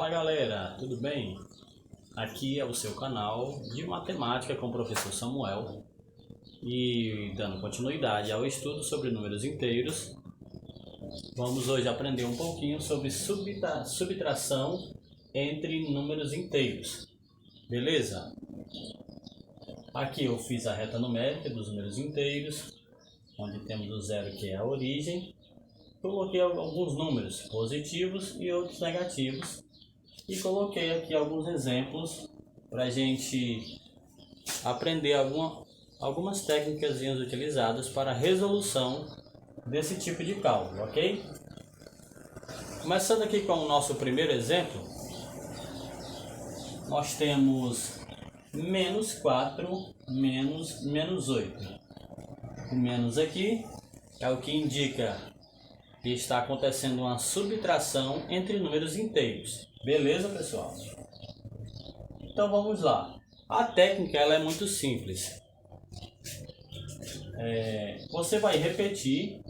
Fala galera, tudo bem? Aqui é o seu canal de matemática com o professor Samuel e dando continuidade ao estudo sobre números inteiros. Vamos hoje aprender um pouquinho sobre subtração entre números inteiros, beleza? Aqui eu fiz a reta numérica dos números inteiros, onde temos o zero que é a origem. Coloquei alguns números positivos e outros negativos e coloquei aqui alguns exemplos para a gente aprender algumas técnicas utilizadas para a resolução desse tipo de cálculo, ok? Começando aqui com o nosso primeiro exemplo, nós temos menos 4 menos 8. O menos aqui é o que indica que está acontecendo uma subtração entre números inteiros. Beleza, pessoal? Então vamos lá. A técnica ela é muito simples. Você vai repetir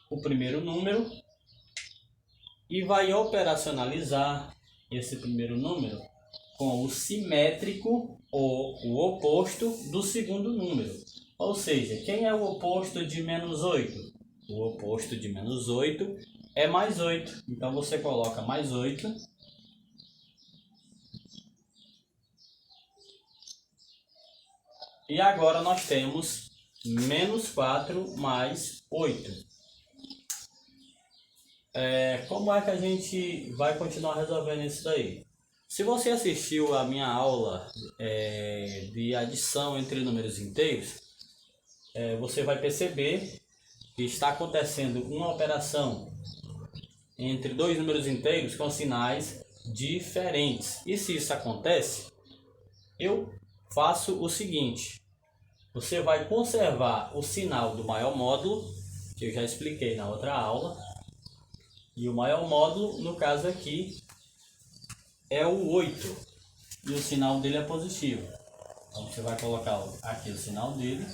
o primeiro número e vai operacionalizar esse primeiro número com o simétrico ou o oposto do segundo número. Ou seja, quem é o oposto de menos 8? O oposto de menos 8 é mais 8. Então você coloca mais 8. E agora nós temos menos 4 mais 8. Como é que a gente vai continuar resolvendo isso daí? Se você assistiu a minha aula de adição entre números inteiros, você vai perceber que está acontecendo uma operação entre dois números inteiros com sinais diferentes. E se isso acontece, eu faço o seguinte: você vai conservar o sinal do maior módulo, que eu já expliquei na outra aula, e o maior módulo, no caso aqui, é o 8, e o sinal dele é positivo. Então você vai colocar aqui o sinal dele.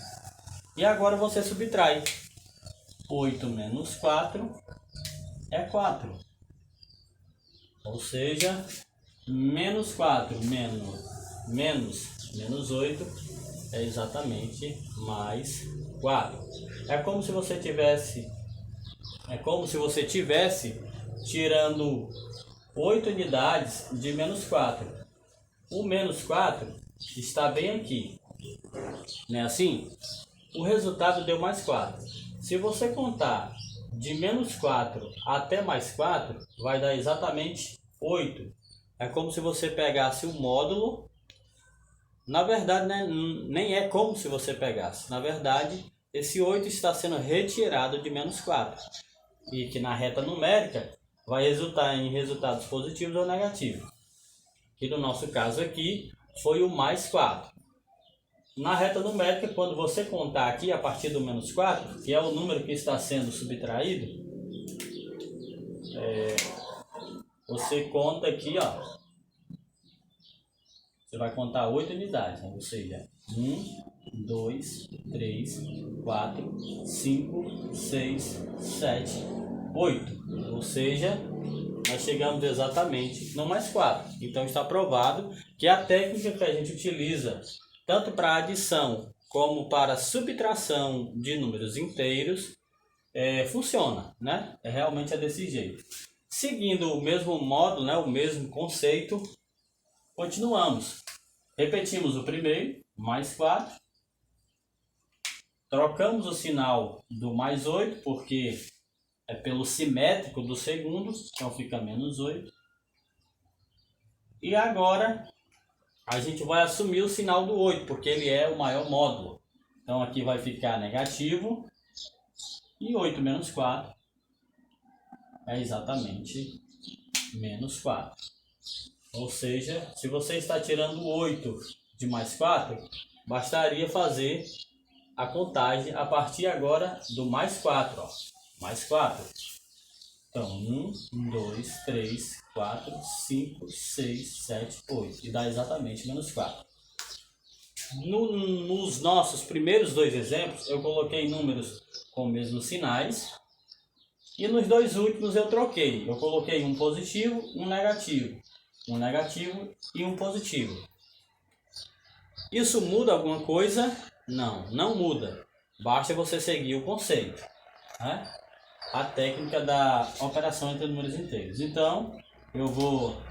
E agora você subtrai. 8 menos 4 é 4. Ou seja, menos 4 menos 8 é exatamente mais 4. É como se você tivesse tirando 8 unidades de menos 4. O menos 4 está bem aqui. Não é assim? O resultado deu mais 4. Se você contar de menos 4 até mais 4, vai dar exatamente 8. É como se você pegasse o módulo. Na verdade, né, nem é como se você pegasse. Na verdade, esse 8 está sendo retirado de menos 4. E que na reta numérica vai resultar em resultados positivos ou negativos. Que no nosso caso aqui foi o mais 4. Na reta numérica, quando você contar aqui a partir do menos 4, que é o número que está sendo subtraído, você conta aqui, ó. Você vai contar 8 unidades, né? Ou seja, 1, 2, 3, 4, 5, 6, 7, 8. Ou seja, nós chegamos exatamente no mais 4. Então está provado que a técnica que a gente utiliza tanto para adição como para subtração de números inteiros, funciona, né? Realmente é desse jeito. Seguindo o mesmo módulo, né? O mesmo conceito, continuamos. Repetimos o primeiro, mais 4. Trocamos o sinal do mais 8, porque é pelo simétrico do segundo, então fica menos 8. E agora a gente vai assumir o sinal do 8, porque ele é o maior módulo. Então aqui vai ficar negativo. E 8 menos 4 é exatamente menos 4. Ou seja, se você está tirando 8 de mais 4, bastaria fazer a contagem a partir agora do mais 4. Ó. Mais 4. Então, 1, 2, 3, 4, 5, 6, 7, 8. E dá exatamente menos 4. Nos nossos primeiros dois exemplos, eu coloquei números com mesmos sinais. E nos dois últimos eu troquei. Eu coloquei um positivo, um negativo e um positivo. Isso muda alguma coisa? Não, não muda. Basta você seguir o conceito, né? A técnica da operação entre números inteiros. Então, eu vou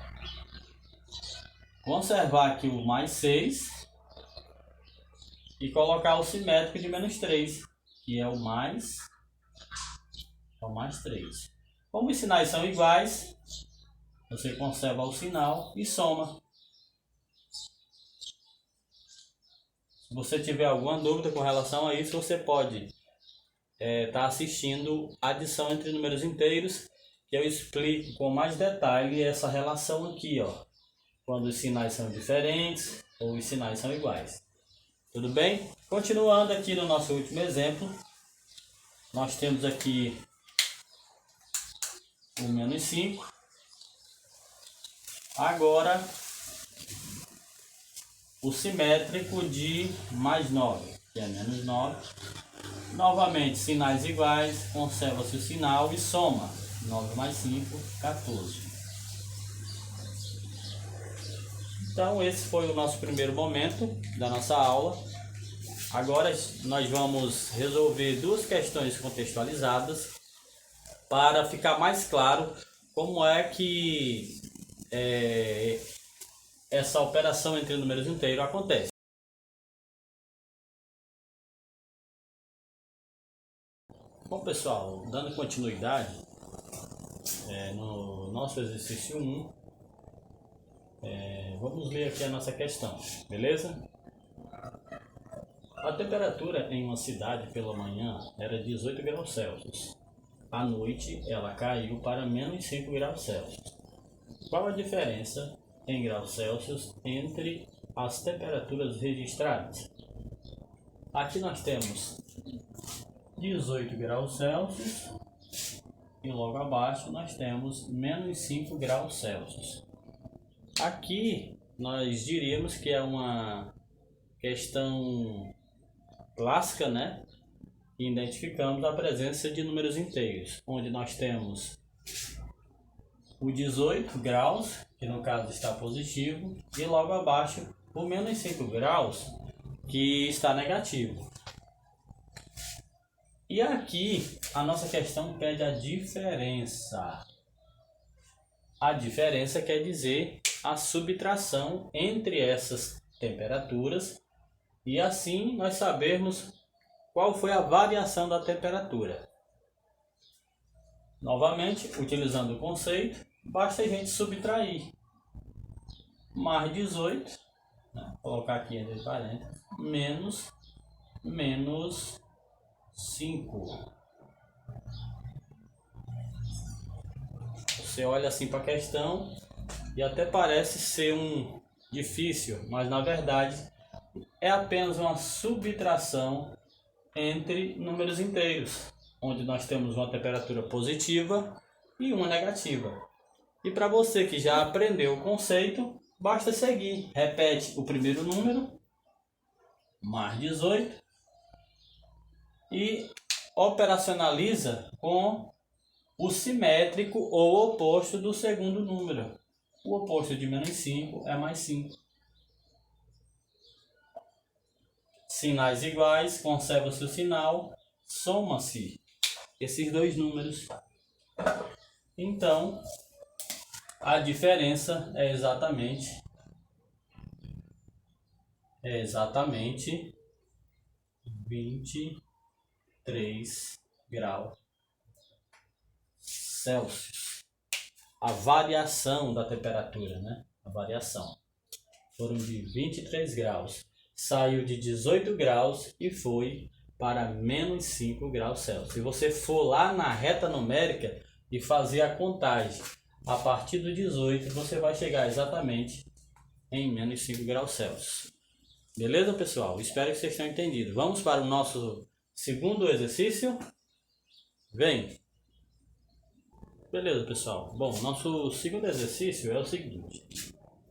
conservar aqui o mais 6 e colocar o simétrico de menos 3, que é o mais 3. Como os sinais são iguais, você conserva o sinal e soma. Se você tiver alguma dúvida com relação a isso, você pode estar assistindo a adição entre números inteiros, que eu explico com mais detalhe essa relação aqui, ó, quando os sinais são diferentes ou os sinais são iguais. Tudo bem? Continuando aqui no nosso último exemplo, nós temos aqui o menos 5. Agora, o simétrico de mais 9, que é menos 9. Novamente, sinais iguais, conserva-se o sinal e soma. 9 mais 5, 14. Então, esse foi o nosso primeiro momento da nossa aula. Agora, nós vamos resolver duas questões contextualizadas para ficar mais claro como é que essa operação entre números inteiros acontece. Bom, pessoal, dando continuidade no nosso exercício 1, vamos ler aqui a nossa questão, beleza? A temperatura em uma cidade pela manhã era 18 graus Celsius. À noite, ela caiu para menos 5 graus Celsius. Qual a diferença em graus Celsius entre as temperaturas registradas? Aqui nós temos 18 graus Celsius e logo abaixo nós temos menos 5 graus Celsius. Aqui nós diríamos que é uma questão clássica, né? Identificamos a presença de números inteiros, onde nós temos o 18 graus, que no caso está positivo, e logo abaixo o menos 5 graus, que está negativo. E aqui a nossa questão pede a diferença. A diferença quer dizer a subtração entre essas temperaturas e assim nós sabermos qual foi a variação da temperatura. Novamente, utilizando o conceito, basta a gente subtrair mais 18, né? Colocar aqui entre parênteses, menos 5. Você olha assim para a questão e até parece ser difícil, mas na verdade é apenas uma subtração entre números inteiros, onde nós temos uma temperatura positiva e uma negativa. E para você que já aprendeu o conceito, basta seguir. Repete o primeiro número, mais 18, e operacionaliza com o simétrico ou oposto do segundo número. O oposto de menos 5 é mais 5. Sinais iguais, conserva-se o sinal, soma-se esses dois números. Então, a diferença é exatamente 23 graus Celsius. A variação da temperatura, né? A variação. Foram de 23 graus. Saiu de 18 graus e foi para menos 5 graus Celsius. Se você for lá na reta numérica e fazer a contagem a partir do 18, você vai chegar exatamente em menos 5 graus Celsius. Beleza, pessoal? Espero que vocês tenham entendido. Vamos para o nosso segundo exercício? Vem! Beleza, pessoal. Bom, nosso segundo exercício é o seguinte.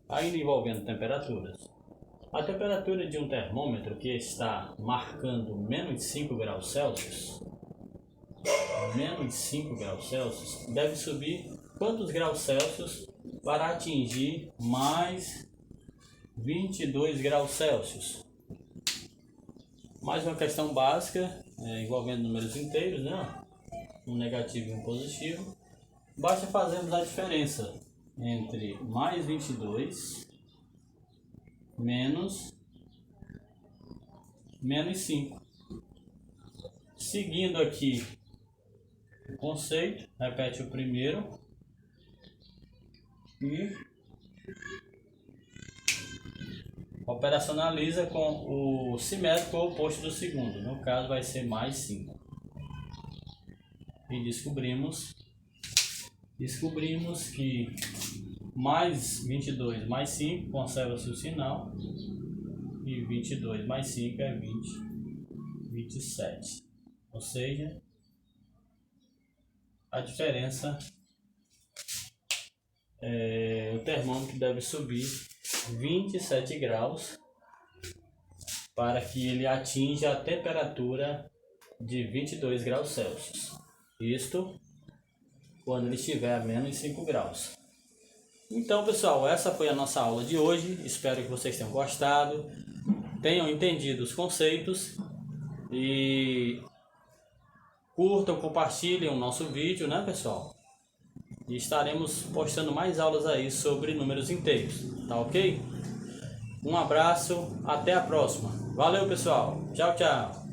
Ainda envolvendo temperaturas. A temperatura de um termômetro que está marcando menos 5 graus Celsius, menos 5 graus Celsius, deve subir quantos graus Celsius para atingir mais 22 graus Celsius? Mais uma questão básica, envolvendo números inteiros, né? Um negativo e um positivo. Basta fazermos a diferença entre mais 22 menos 5. Seguindo aqui o conceito, repete o primeiro e operacionaliza com o simétrico oposto do segundo. No caso vai ser mais 5. E descobrimos que mais 22 mais 5 conserva-se o sinal e 22 mais 5 é 27. Ou seja, a diferença o termômetro deve subir 27 graus para que ele atinja a temperatura de 22 graus Celsius. Isto quando ele estiver a menos 5 graus. Então, pessoal, essa foi a nossa aula de hoje. Espero que vocês tenham gostado, tenham entendido os conceitos e curtam, compartilhem o nosso vídeo, né, pessoal? E estaremos postando mais aulas aí sobre números inteiros, tá ok? Um abraço, até a próxima. Valeu, pessoal. Tchau, tchau.